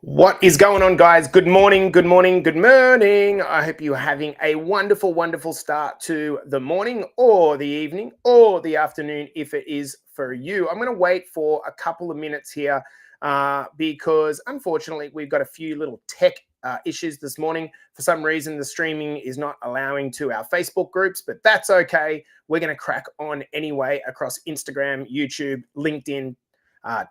What is going on, guys? Good morning, good morning, good morning. I hope you're having a wonderful, wonderful start to the morning or the evening or the afternoon if it is for you. I'm going to wait for a couple of minutes here because unfortunately we've got a few little tech issues this morning. For some reason, the streaming is not allowing to our Facebook groups, but that's okay. We're going to crack on anyway across Instagram, YouTube, LinkedIn,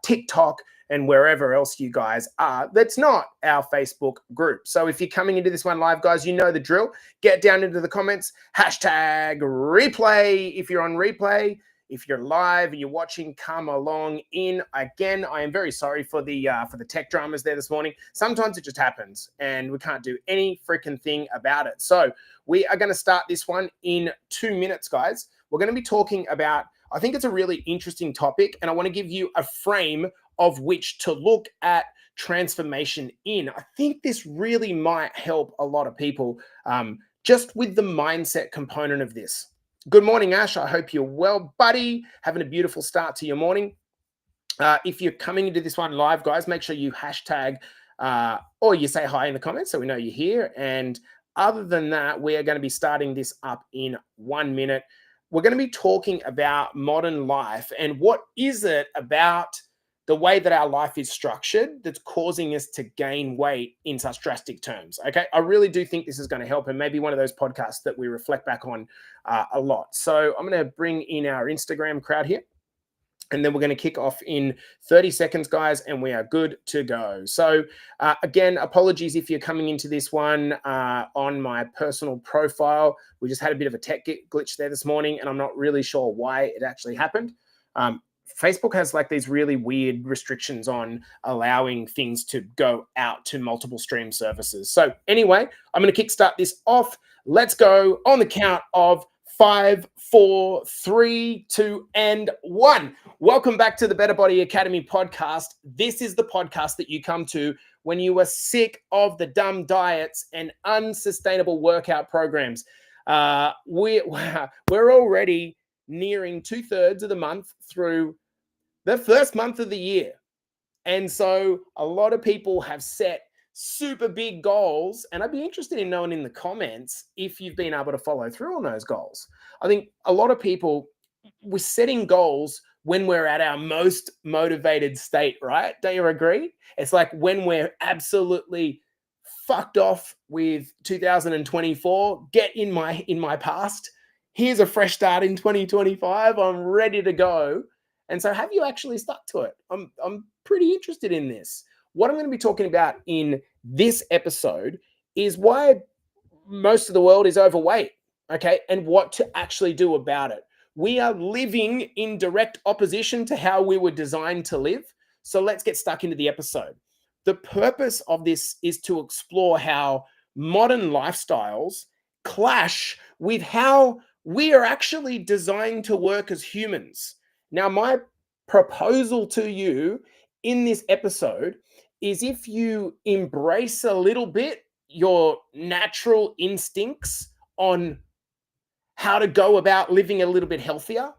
TikTok, and wherever else you guys are that's not our Facebook group. So if you're coming into this one live, guys, you know the drill. Get down into the comments, hashtag replay if you're on replay. If you're live and you're watching, come along in. Again, I am very sorry for the tech dramas there this morning. Sometimes it just happens and we can't do any freaking thing about it. So we are going to start this one in 2 minutes, guys. We're going to be talking about, I think it's a really interesting topic, and I want to give you a frame of which to look at transformation in. I think this really might help a lot of people just with the mindset component of this. Good morning, Ash. I hope you're well, buddy. Having a beautiful start to your morning. If you're coming into this one live, guys, make sure you hashtag or you say hi in the comments so we know you're here. And other than that, we are going to be starting this up in 1 minute. We're going to be talking about modern life and what is it about the way that our life is structured that's causing us to gain weight in such drastic terms. Okay, I really do think this is going to help, and maybe one of those podcasts that we reflect back on a lot. So I'm going to bring in our Instagram crowd here, and then we're going to kick off in 30 seconds, guys, and we are good to go. So again, apologies if you're coming into this one on my personal profile. We just had a bit of a tech glitch there this morning, and I'm not really sure why it actually happened. Facebook has like these really weird restrictions on allowing things to go out to multiple stream services. So anyway, I'm going to kickstart this off. Let's go on the count of 5, 4, 3, 2, and 1. Welcome back to the Better Body Academy podcast. This is the podcast that you come to when you are sick of the dumb diets and unsustainable workout programs. We're already nearing 2/3 of the month through the first month of the year. And so a lot of people have set super big goals, and I'd be interested in knowing in the comments if you've been able to follow through on those goals. I think a lot of people, we're setting goals when we're at our most motivated state, right? Don't you agree? It's like when we're absolutely fucked off with 2024, get in my past. Here's a fresh start in 2025. I'm ready to go. And so have you actually stuck to it? I'm pretty interested in this. What I'm going to be talking about in this episode is why most of the world is overweight, okay, and what to actually do about it. We are living in direct opposition to how we were designed to live. So let's get stuck into the episode. The purpose of this is to explore how modern lifestyles clash with how we are actually designed to work as humans. Now, my proposal to you in this episode is if you embrace a little bit your natural instincts on how to go about living a little bit healthier,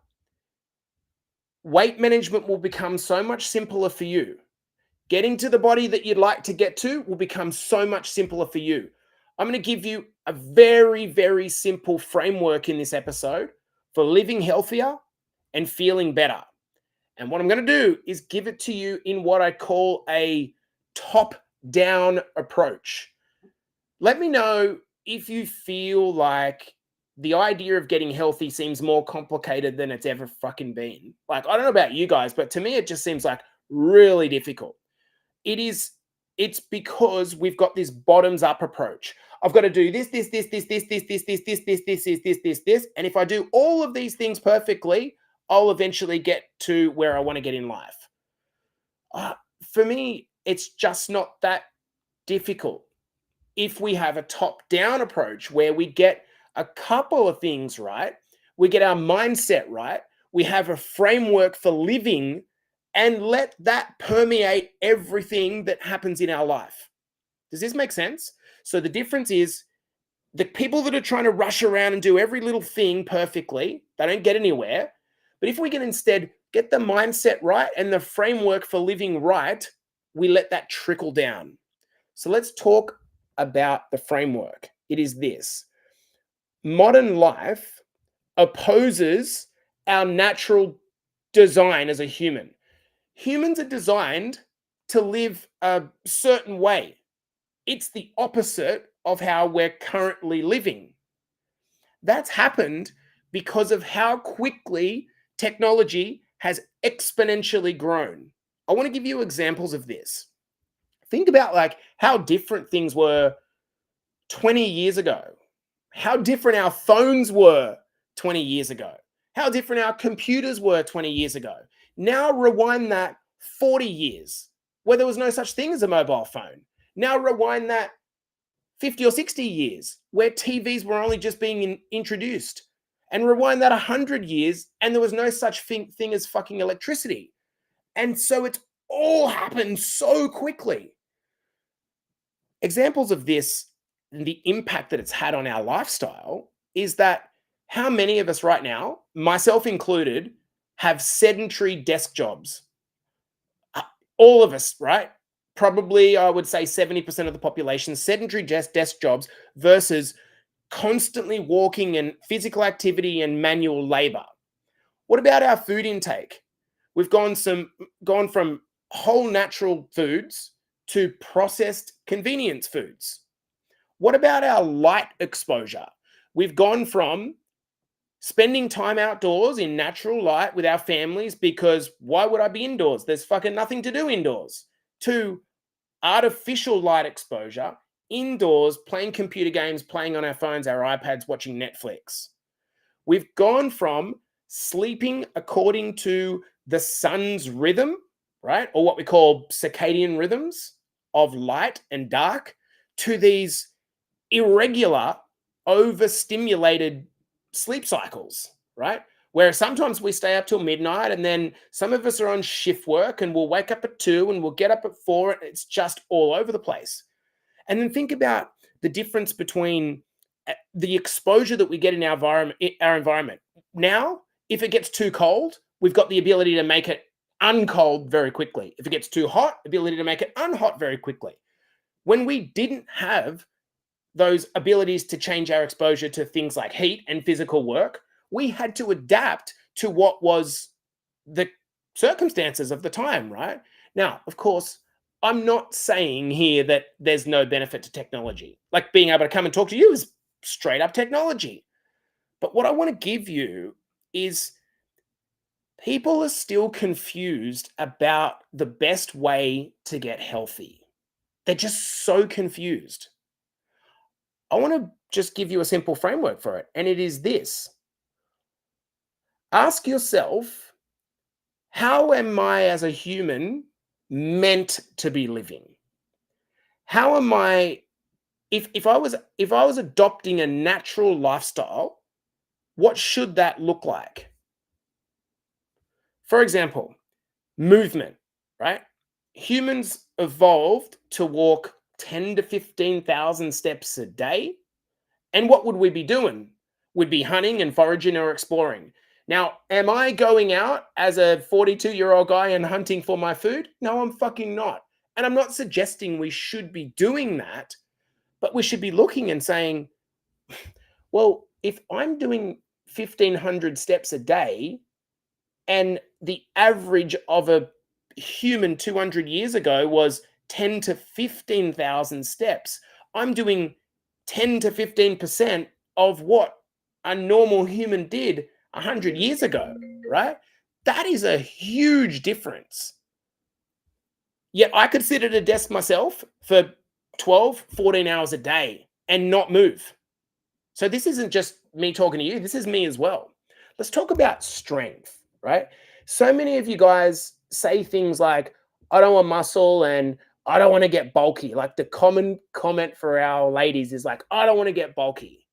weight management will become so much simpler for you. Getting to the body that you'd like to get to will become so much simpler for you. I'm going to give you a very, very simple framework in this episode for living healthier and feeling better. And what I'm going to do is give it to you in what I call a top-down approach. Let me know if you feel like the idea of getting healthy seems more complicated than it's ever fucking been. Like, I don't know about you guys, but to me, it just seems like really difficult. It's because we've got this bottoms-up approach. I've got to do this. And if I do all of these things perfectly, I'll eventually get to where I want to get in life. For me, it's just not that difficult. If we have a top-down approach where we get a couple of things right, we get our mindset right, we have a framework for living, and let that permeate everything that happens in our life. Does this make sense? So the difference is the people that are trying to rush around and do every little thing perfectly, they don't get anywhere. But if we can instead get the mindset right and the framework for living right, we let that trickle down. So let's talk about the framework. It is this: modern life opposes our natural design as a human. Humans are designed to live a certain way. It's the opposite of how we're currently living. That's happened because of how quickly technology has exponentially grown. I want to give you examples of this. Think about like how different things were 20 years ago, how different our phones were 20 years ago, how different our computers were 20 years ago. Now rewind that 40 years where there was no such thing as a mobile phone. Now rewind that 50 or 60 years where TVs were only just being introduced. And rewind that 100 years and there was no such thing as fucking electricity. And so it's all happened so quickly. Examples of this, the impact that it's had on our lifestyle, is that how many of us right now, myself included, have sedentary desk jobs? All of us, right? Probably, I would say 70% of the population, sedentary desk jobs versus constantly walking and physical activity and manual labor. What about our food intake? We've gone from whole natural foods to processed convenience foods. What about our light exposure? We've gone from spending time outdoors in natural light with our families because why would I be indoors? There's fucking nothing to do indoors. To artificial light exposure indoors, playing computer games, playing on our phones, our iPads, watching Netflix. We've gone from sleeping according to the sun's rhythm, right? Or what we call circadian rhythms of light and dark, to these irregular, overstimulated sleep cycles, right? Where sometimes we stay up till midnight and then some of us are on shift work and we'll wake up at 2 and we'll get up at 4. And it's just all over the place. And then think about the difference between the exposure that we get in our environment. Now, if it gets too cold, we've got the ability to make it uncold very quickly. If it gets too hot, ability to make it unhot very quickly. When we didn't have those abilities to change our exposure to things like heat and physical work, we had to adapt to what was the circumstances of the time, right? Now, of course, I'm not saying here that there's no benefit to technology. Like being able to come and talk to you is straight up technology. But what I want to give you is people are still confused about the best way to get healthy. They're just so confused. I want to just give you a simple framework for it, and it is this. Ask yourself, how am I as a human meant to be living? How am I, if I was adopting a natural lifestyle, what should that look like? For example, movement, right? Humans evolved to walk 10 to 15,000 steps a day. And what would we be doing? We'd be hunting and foraging or exploring. Now, am I going out as a 42-year-old guy and hunting for my food? No, I'm fucking not. And I'm not suggesting we should be doing that, but we should be looking and saying, well, if I'm doing 1,500 steps a day and the average of a human 200 years ago was 10 to 15,000 steps, I'm doing 10 to 15% of what a normal human did 100 years ago, right? That is a huge difference. Yet I could sit at a desk myself for 12, 14 hours a day and not move. So this isn't just me talking to you, this is me as well. Let's talk about strength, right? So many of you guys say things like, I don't want muscle and I don't want to get bulky. Like the common comment for our ladies is like, I don't want to get bulky.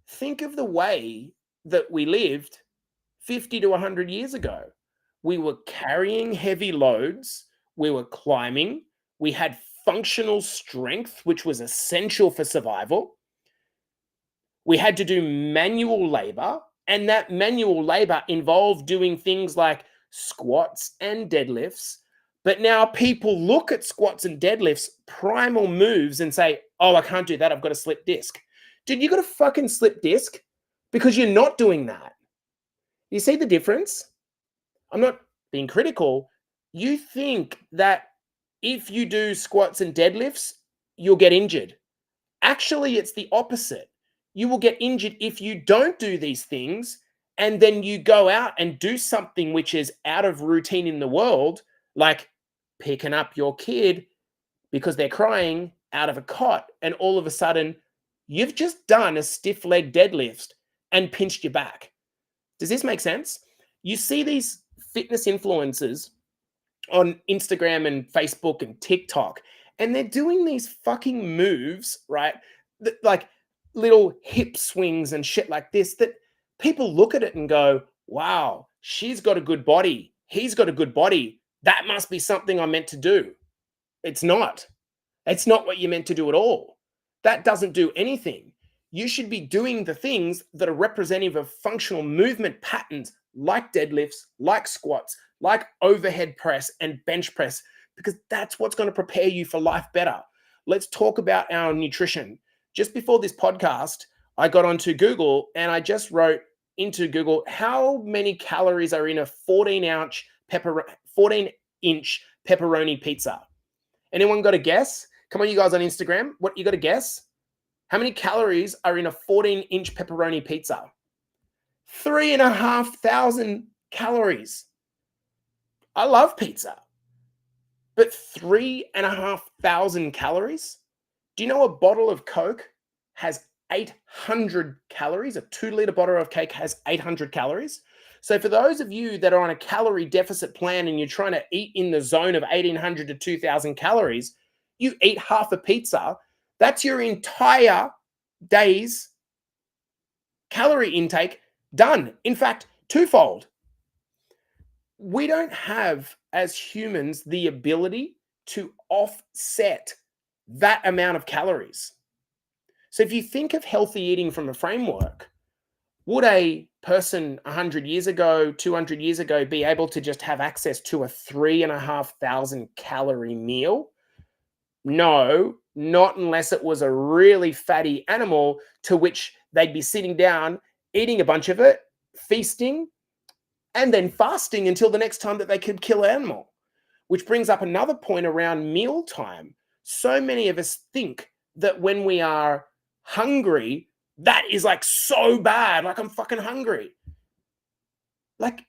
Think of the way that we lived 50 to 100 years ago. We were carrying heavy loads. We were climbing. We had functional strength, which was essential for survival. We had to do manual labor, and that manual labor involved doing things like squats and deadlifts, But now people look at squats and deadlifts, primal moves, and say, oh, I can't do that. I've got a slip disc. Dude, you got a fucking slip disc because you're not doing that. You see the difference? I'm not being critical. You think that if you do squats and deadlifts, you'll get injured. Actually, it's the opposite. You will get injured if you don't do these things and then you go out and do something which is out of routine in the world, like picking up your kid because they're crying out of a cot, and all of a sudden you've just done a stiff leg deadlift and pinched your back. Does this make sense? You see these fitness influencers on Instagram and Facebook and TikTok, and they're doing these fucking moves, right? Like little hip swings and shit like this, that people look at it and go, wow, she's got a good body. He's got a good body. That must be something I'm meant to do. It's not. It's not what you're meant to do at all. That doesn't do anything. You should be doing the things that are representative of functional movement patterns like deadlifts, like squats, like overhead press and bench press, because that's what's going to prepare you for life better. Let's talk about our nutrition. Just before this podcast, I got onto Google and I just wrote into Google, how many calories are in a 14-inch pepperoni pizza? Anyone got a guess? Come on, you guys on Instagram. What you got to guess? How many calories are in a 14-inch pepperoni pizza? 3,500 calories. I love pizza, but 3,500 calories? Do you know a bottle of Coke has 800 calories? A 2-liter bottle of Coke has 800 calories. So for those of you that are on a calorie deficit plan and you're trying to eat in the zone of 1,800 to 2,000 calories, you eat half a pizza. That's your entire day's calorie intake done. In fact, twofold. We don't have, as humans, the ability to offset that amount of calories. So if you think of healthy eating from a framework, would a person 100 years ago, 200 years ago be able to just have access to a 3,500 calorie meal? No, not unless it was a really fatty animal to which they'd be sitting down, eating a bunch of it, feasting, and then fasting until the next time that they could kill an animal. Which brings up another point around mealtime. So many of us think that when we are hungry, that is like so bad, like I'm fucking hungry. Like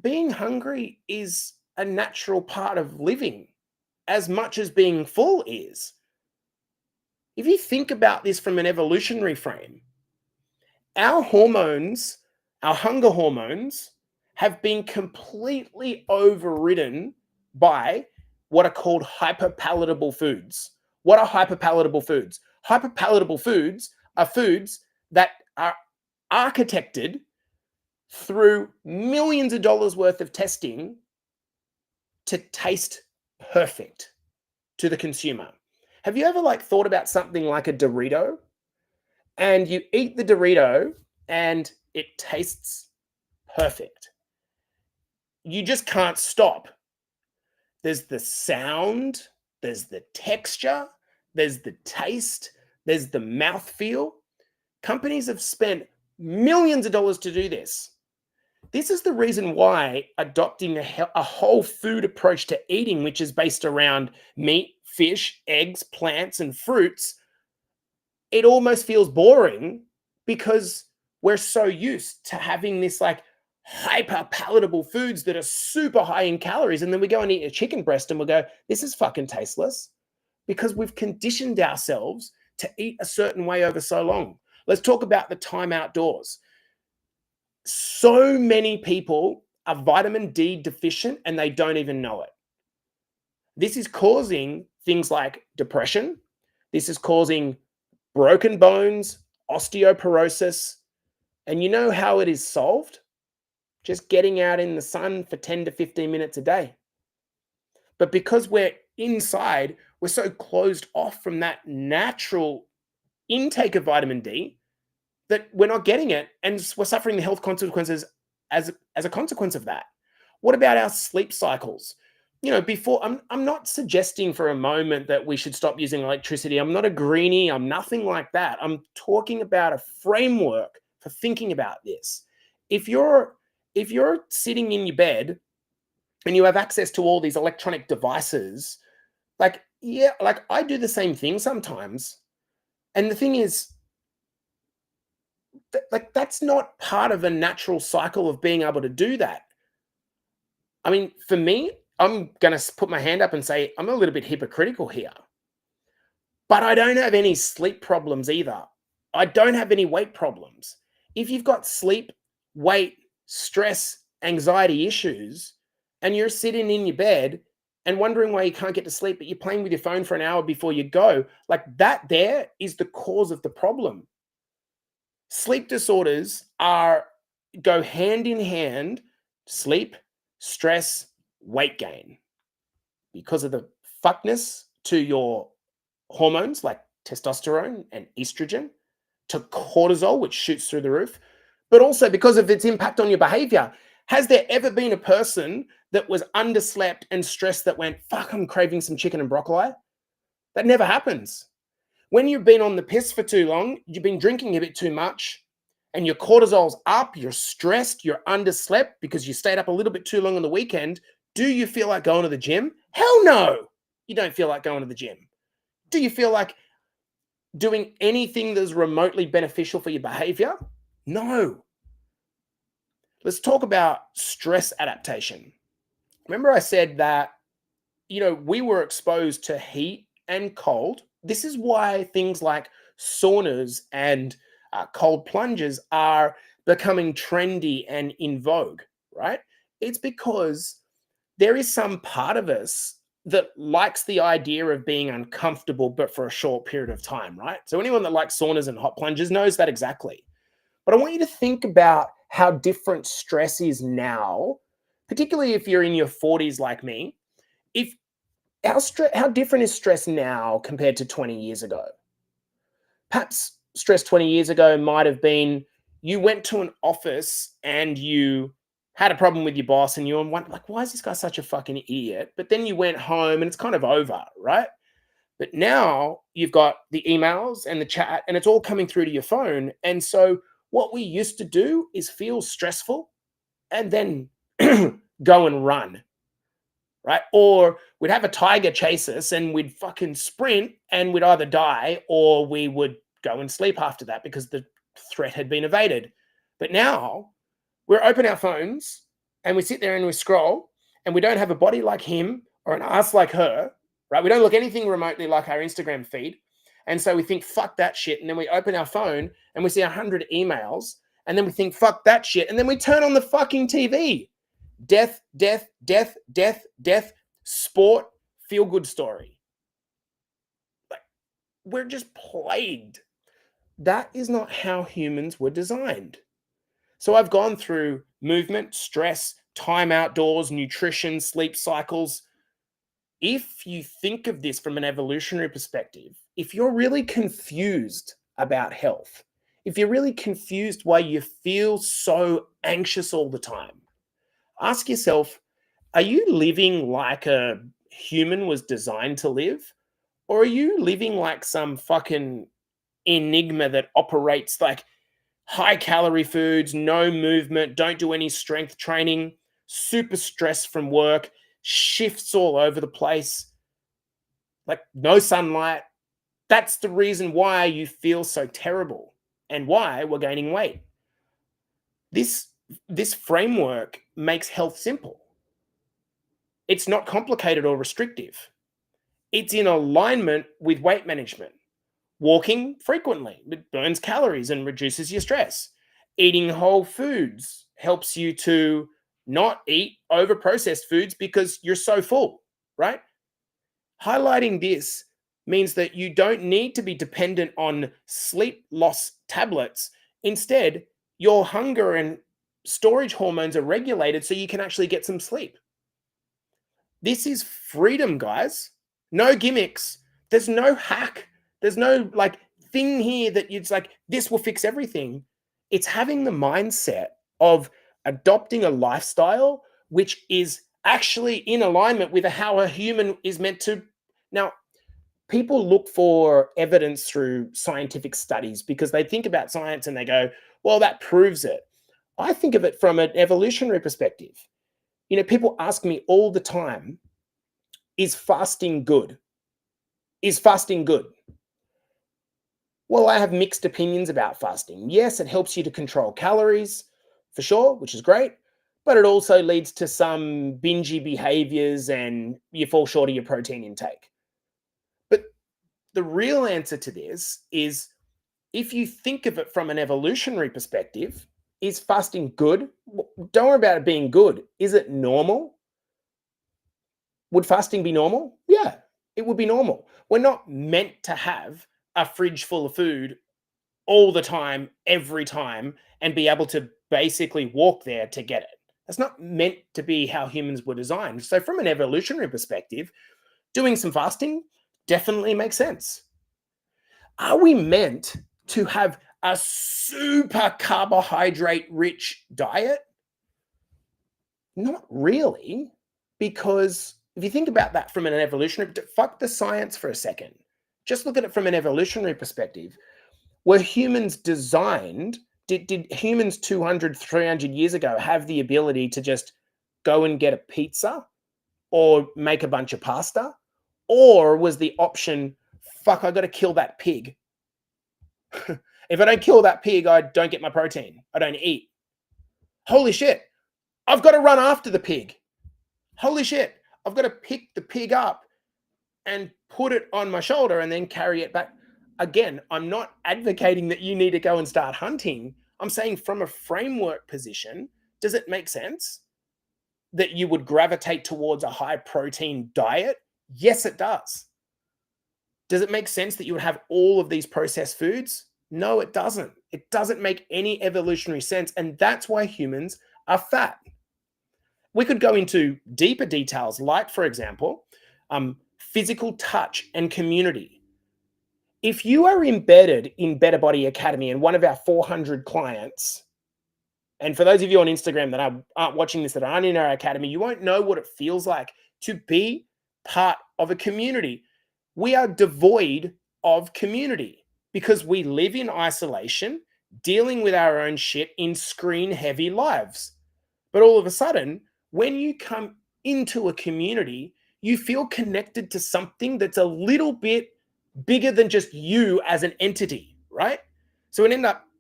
being hungry is a natural part of living as much as being full is. If you think about this from an evolutionary frame, our hormones, our hunger hormones, have been completely overridden by what are called hyperpalatable foods. What are hyperpalatable foods? Hyperpalatable foods are foods that are architected through millions of dollars worth of testing to taste perfect to the consumer. Have you ever thought about something like a Dorito, and you eat the Dorito and it tastes perfect? You just can't stop. There's the sound, there's the texture, there's the taste, there's the mouthfeel. Companies have spent millions of dollars to do this. This is the reason why adopting a whole food approach to eating, which is based around meat, fish, eggs, plants, and fruits, it almost feels boring because we're so used to having this hyper palatable foods that are super high in calories. And then we go and eat a chicken breast and we'll go, this is fucking tasteless, because we've conditioned ourselves to eat a certain way over so long. Let's talk about the time outdoors. So many people are vitamin D deficient and they don't even know it. This is causing things like depression. This is causing broken bones, osteoporosis. And you know how it is solved? Just getting out in the sun for 10 to 15 minutes a day. But because we're inside, we're so closed off from that natural intake of vitamin D that we're not getting it, and we're suffering the health consequences as a consequence of that. What about our sleep cycles? before I'm not suggesting for a moment that we should stop using electricity. I'm not a greenie. I'm nothing like that. I'm talking about a framework for thinking about this. If you're if you're sitting in your bed and you have access to all these electronic devices, like yeah, like I do the same thing sometimes. And the thing is, like that's not part of a natural cycle of being able to do that. I mean, for me, I'm going to put my hand up and say I'm a little bit hypocritical here, but I don't have any sleep problems either. I don't have any weight problems. If you've got sleep, weight, stress, anxiety issues, and you're sitting in your bed and wondering why you can't get to sleep, but you're playing with your phone for an hour before you go, like that there is the cause of the problem. Sleep disorders are go hand in hand, sleep, stress, weight gain because of the fuckness to your hormones like testosterone and estrogen, to cortisol, which shoots through the roof, but also because of its impact on your behavior. Has there ever been a person that was underslept and stressed that went, fuck, I'm craving some chicken and broccoli? That never happens. When you've been on the piss for too long, you've been drinking a bit too much, and your cortisol's up, you're stressed, you're underslept because you stayed up a little bit too long on the weekend. Do you feel like going to the gym? Hell no. You don't feel like going to the gym. Do you feel like doing anything that's remotely beneficial for your behavior? No. Let's talk about stress adaptation. Remember I said that, we were exposed to heat and cold. This is why things like saunas and cold plunges are becoming trendy and in vogue, right? It's because there is some part of us that likes the idea of being uncomfortable, but for a short period of time, right? So anyone that likes saunas and hot plunges knows that exactly. But I want you to think about how different stress is now, particularly if you're in your 40s like me. If how different is stress now compared to 20 years ago? Perhaps stress 20 years ago might have been you went to an office and you had a problem with your boss and you were like, why is this guy such a fucking idiot? But then you went home and it's kind of over, right? But now you've got the emails and the chat and it's all coming through to your phone. And so what we used to do is feel stressful and then go and run, right? Or we'd have a tiger chase us and we'd fucking sprint and we'd either die or we would go and sleep after that because the threat had been evaded. But now we're open our phones and we sit there and we scroll and we don't have a body like him or an ass like her, right? We don't look anything remotely like our Instagram feed. And so we think, fuck that shit. And then we open our phone and we see 100 emails and then we think, fuck that shit. And then we turn on the fucking TV. Death, death, death, death, death, sport, feel good story. Like, we're just plagued. That is not how humans were designed. So I've gone through movement, stress, time outdoors, nutrition, sleep cycles. If you think of this from an evolutionary perspective, if you're really confused about health, if you're really confused why you feel so anxious all the time, ask yourself, are you living like a human was designed to live? Or are you living like some fucking enigma that operates like high calorie foods, no movement, don't do any strength training, super stressed from work, shifts all over the place, like no sunlight? That's the reason why you feel so terrible and why we're gaining weight. This this framework makes health simple. It's not complicated or restrictive. It's in alignment with weight management. Walking frequently, it burns calories and reduces your stress. Eating whole foods helps you to not eat over processed foods because you're so full, right? Highlighting this means that you don't need to be dependent on sleep loss tablets. Instead, your hunger and storage hormones are regulated so you can actually get some sleep. This is freedom, guys. No gimmicks. There's no hack. There's no like thing here that it's like, this will fix everything. It's having the mindset of adopting a lifestyle which is actually in alignment with how a human is meant to. Now, people look for evidence through scientific studies because they think about science and they go, well, that proves it. I think of it from an evolutionary perspective. People ask me all the time, is fasting good? Is fasting good? Well, I have mixed opinions about fasting. Yes, it helps you to control calories, for sure, which is great, but it also leads to some bingy behaviors and you fall short of your protein intake. But the real answer to this is, if you think of it from an evolutionary perspective, is fasting good? Don't worry about it being good. Is it normal? Would fasting be normal? Yeah, it would be normal. We're not meant to have a fridge full of food all the time, every time, and be able to basically walk there to get it. That's not meant to be how humans were designed. So, from an evolutionary perspective, doing some fasting definitely makes sense. Are we meant to have a super carbohydrate rich diet? Not really, because if you think about that from an evolutionary, fuck the science for a second. Just look at it from an evolutionary perspective. Were humans designed, did humans 200, 300 years ago have the ability to just go and get a pizza or make a bunch of pasta? Or was the option, fuck, I got to kill that pig? If I don't kill that pig, I don't get my protein. I don't eat. Holy shit, I've got to run after the pig. Holy shit, I've got to pick the pig up and put it on my shoulder and then carry it back. Again, I'm not advocating that you need to go and start hunting. I'm saying from a framework position, does it make sense that you would gravitate towards a high protein diet? Yes, it does. Does it make sense that you would have all of these processed foods? No, it doesn't. It doesn't make any evolutionary sense. And that's why humans are fat. We could go into deeper details, like, for example, physical touch and community. If you are embedded in Better Body Academy and one of our 400 clients, and for those of you on Instagram that aren't watching this, that aren't in our academy, you won't know what it feels like to be part of a community. We are devoid of community because we live in isolation, dealing with our own shit in screen-heavy lives. But all of a sudden, when you come into a community, you feel connected to something that's a little bit bigger than just you as an entity, right? So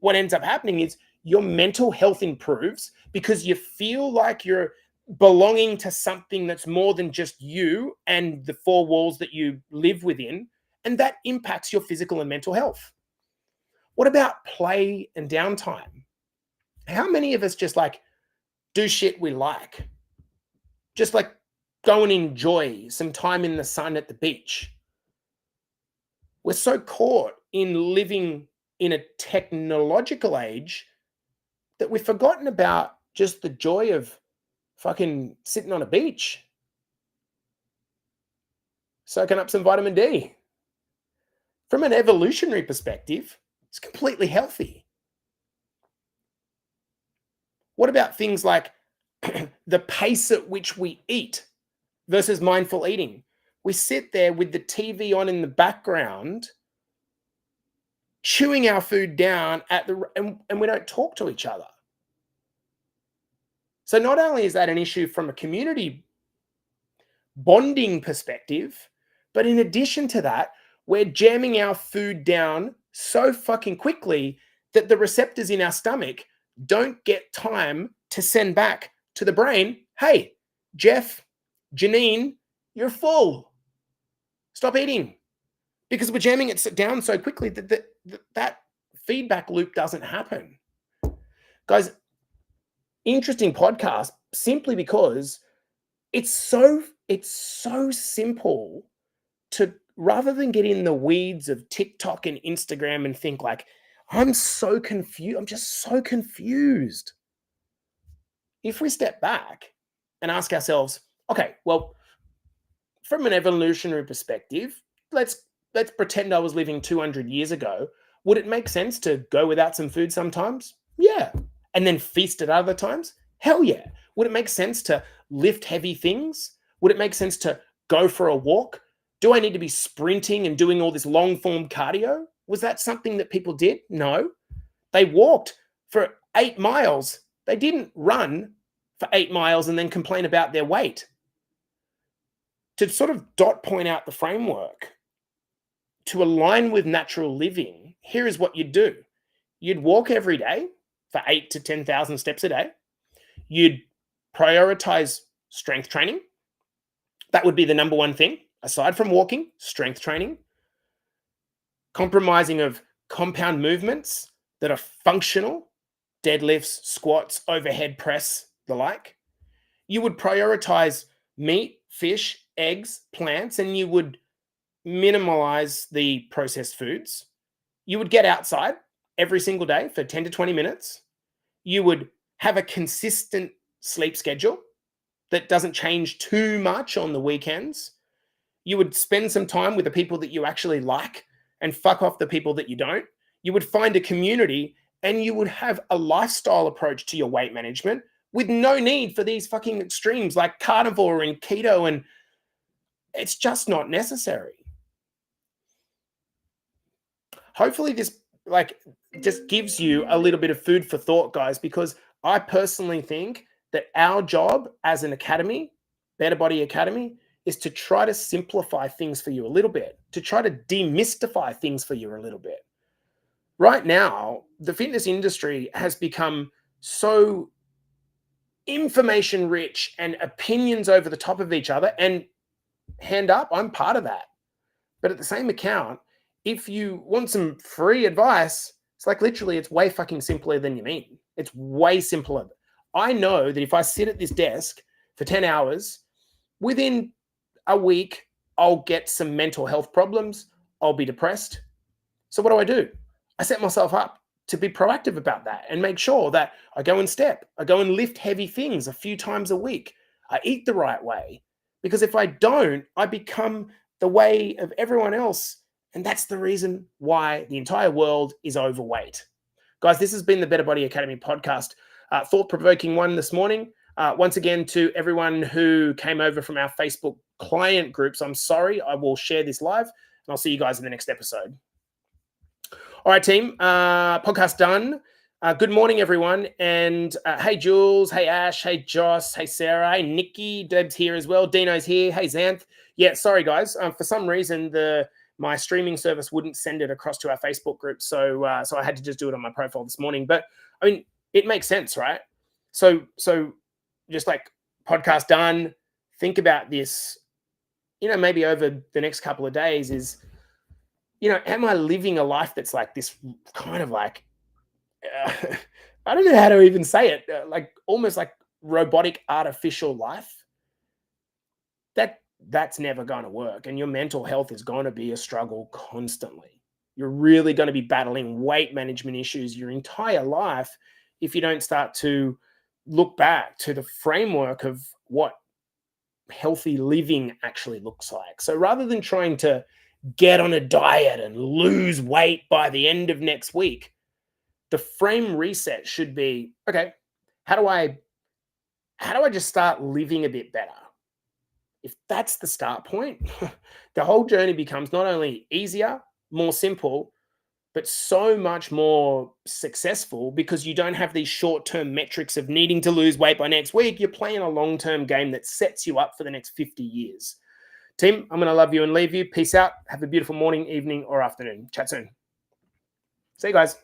what ends up happening is your mental health improves because you feel like you're belonging to something that's more than just you and the four walls that you live within, and that impacts your physical and mental health. What about play and downtime? How many of us just like do shit we like? Just like go and enjoy some time in the sun at the beach. We're so caught in living in a technological age that we've forgotten about just the joy of fucking sitting on a beach, soaking up some vitamin D. From an evolutionary perspective, it's completely healthy. What about things like the pace at which we eat versus mindful eating? We sit there with the TV on in the background, chewing our food down and we don't talk to each other. So not only is that an issue from a community bonding perspective, but in addition to that, we're jamming our food down so fucking quickly that the receptors in our stomach don't get time to send back to the brain, hey, Jeff, Janine, you're full. Stop eating. Because we're jamming it down so quickly that feedback loop doesn't happen. Guys, interesting podcast simply because it's so simple to, rather than get in the weeds of TikTok and Instagram and think like, I'm so confused. I'm just so confused. If we step back and ask ourselves, okay, well, from an evolutionary perspective, let's pretend I was living 200 years ago. Would it make sense to go without some food sometimes? Yeah. And then feast at other times? Hell yeah. Would it make sense to lift heavy things? Would it make sense to go for a walk? Do I need to be sprinting and doing all this long form cardio? Was that something that people did? No. They walked for 8 miles. They didn't run for 8 miles and then complain about their weight. To sort of dot point out the framework, to align with natural living, here is what you'd do. You'd walk every day for 8 to 10,000 steps a day. You'd prioritize strength training. That would be the number one thing. Aside from walking, strength training. Compromising of compound movements that are functional, deadlifts, squats, overhead press, the like. You would prioritize meat, fish, eggs, plants, and you would minimize the processed foods. You would get outside every single day for 10 to 20 minutes. You would have a consistent sleep schedule that doesn't change too much on the weekends. You would spend some time with the people that you actually like and fuck off the people that you don't. You would find a community and you would have a lifestyle approach to your weight management with no need for these fucking extremes like carnivore and keto, and it's just not necessary. Hopefully this just gives you a little bit of food for thought, guys, because I personally think that our job as an academy, Better Body Academy, is to try to simplify things for you a little bit, to try to demystify things for you a little bit. Right now, the fitness industry has become so information rich and opinions over the top of each other, and hand up, I'm part of that. But at the same account, if you want some free advice, it's like literally it's way fucking simpler than you mean. It's way simpler. I know that if I sit at this desk for 10 hours, within a week, I'll get some mental health problems. I'll be depressed. So what do? I set myself up to be proactive about that and make sure that I go and step. I go and lift heavy things a few times a week. I eat the right way. Because if I don't, I become the way of everyone else. And that's the reason why the entire world is overweight. Guys, this has been the Better Body Academy podcast. Thought-provoking one this morning. Once again, to everyone who came over from our Facebook client groups, I'm sorry. I will share this live, and I'll see you guys in the next episode. All right, team. Podcast done. Good morning, everyone. And hey, Jules. Hey, Ash. Hey, Joss. Hey, Sarah. Hey, Nikki. Deb's here as well. Dino's here. Hey, Xanth. Yeah, sorry, guys. For some reason, my streaming service wouldn't send it across to our Facebook group. So I had to just do it on my profile this morning. But, I mean, it makes sense, right? So just like podcast done, think about this, maybe over the next couple of days is, am I living a life that's like this kind of like, I don't know how to even say it, like almost like robotic artificial life? That's never going to work. And your mental health is going to be a struggle constantly. You're really going to be battling weight management issues your entire life if you don't start to look back to the framework of what healthy living actually looks like. So rather than trying to get on a diet and lose weight by the end of next week, the frame reset should be, okay, how do I just start living a bit better? If that's the start point, the whole journey becomes not only easier, more simple, but so much more successful because you don't have these short-term metrics of needing to lose weight by next week. You're playing a long-term game that sets you up for the next 50 years. Team, I'm going to love you and leave you. Peace out. Have a beautiful morning, evening, or afternoon. Chat soon. See you guys.